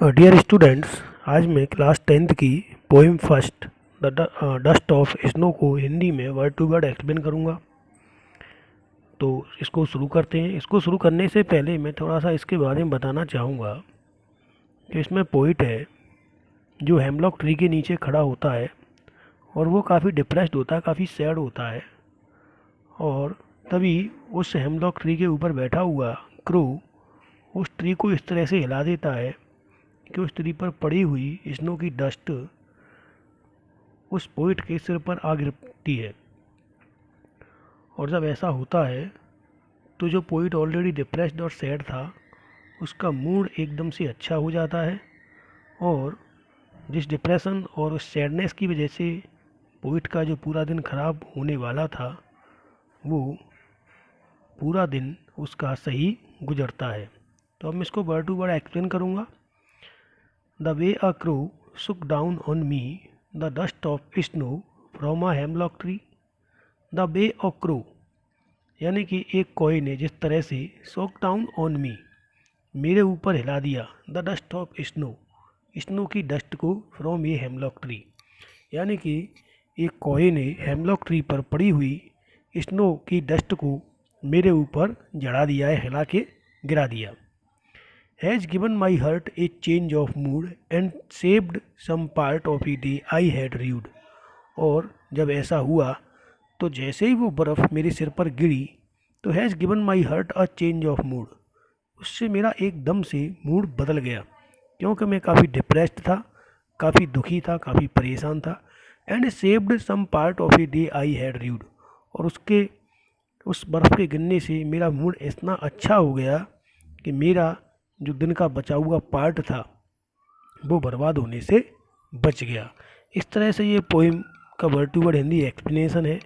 Dear students, आज मैं class 10th की poem first the dust of snow को हिंदी में वर्ड टू वर्ड एक्सप्लेन करूँगा। तो इसको शुरू करते हैं। इसको शुरू करने से पहले मैं थोड़ा सा इसके बारे में बताना चाहूँगा कि इसमें पोइट है जो हेमलॉक ट्री के नीचे खड़ा होता है और वो काफ़ी डिप्रेस्ड होता है, काफ़ी सैड होता है। और तभी उस हेमलॉक ट्री के ऊपर बैठा हुआ क्रू उस ट्री को इस तरह से हिला देता है कि उस ट्री पर पड़ी हुई स्नो की डस्ट उस पोइट के सिर पर आ गिरती है। और जब ऐसा होता है तो जो पोइट ऑलरेडी डिप्रेस्ड और सैड था उसका मूड एकदम से अच्छा हो जाता है, और जिस डिप्रेशन और उस सैडनेस की वजह से पोइट का जो पूरा दिन ख़राब होने वाला था वो पूरा दिन उसका सही गुजरता है। तो अब मैं इसको वर्ड टू वर्ड एक्सप्लेन करूँगा। The way a crow shook down on me the dust of snow from a hemlock tree। The way of crow यानी कि एक कोई ने जिस तरह से shook down on me मेरे ऊपर हिला दिया the dust of snow snow की डस्ट को फ्रॉम ए हेमलॉक ट्री, यानी कि एक कोई ने हेमलॉक ट्री पर पड़ी हुई स्नो की डस्ट को मेरे ऊपर जड़ा दिया है, हिला के गिरा दिया। Has given my heart a change of mood and saved some part of a day I had rued. और जब ऐसा हुआ तो जैसे ही वो बर्फ़ मेरे सिर पर गिरी तो has given my hurt a change of mood, उससे मेरा एकदम से मूड बदल गया, क्योंकि मैं काफ़ी डिप्रेस्ड था, काफ़ी दुखी था, काफ़ी परेशान था। And saved some part of a day I had rued, और उस बर्फ़ के गिरने से मेरा मूड इतना अच्छा हो गया कि मेरा जो दिन का बचा हुआ पार्ट था वो बर्बाद होने से बच गया। इस तरह से ये पोइम का word to word Hindi explanation है।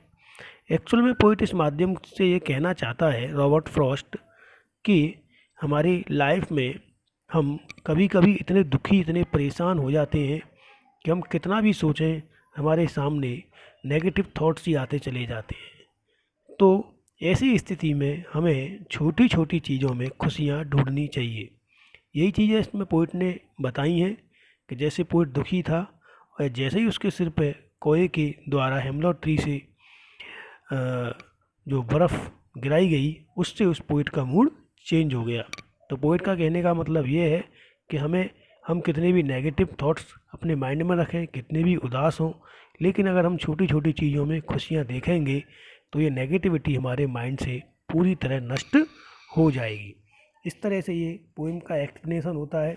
एक्चुअल में पोइट इस माध्यम से ये कहना चाहता है, रॉबर्ट फ्रॉस्ट, कि हमारी लाइफ में हम कभी कभी इतने दुखी, इतने परेशान हो जाते हैं कि हम कितना भी सोचें हमारे सामने नेगेटिव थॉट्स ही आते चले जाते हैं। तो ऐसी स्थिति में हमें छोटी छोटी चीज़ों में खुशियाँ ढूंढनी चाहिए। यही चीज़ें इसमें पोइट ने बताई हैं कि जैसे पोइट दुखी था और जैसे ही उसके सिर पे कोए के द्वारा हेमलॉक ट्री से जो बर्फ़ गिराई गई उससे उस पोइट का मूड चेंज हो गया। तो पोइट का कहने का मतलब ये है कि हम कितने भी नेगेटिव थॉट्स अपने माइंड में रखें, कितने भी उदास हों, लेकिन अगर हम छोटी छोटी चीज़ों में खुशियाँ देखेंगे तो ये नेगेटिविटी हमारे माइंड से पूरी तरह नष्ट हो जाएगी। इस तरह से ये पोइम का एक्सप्लेनेशन होता है।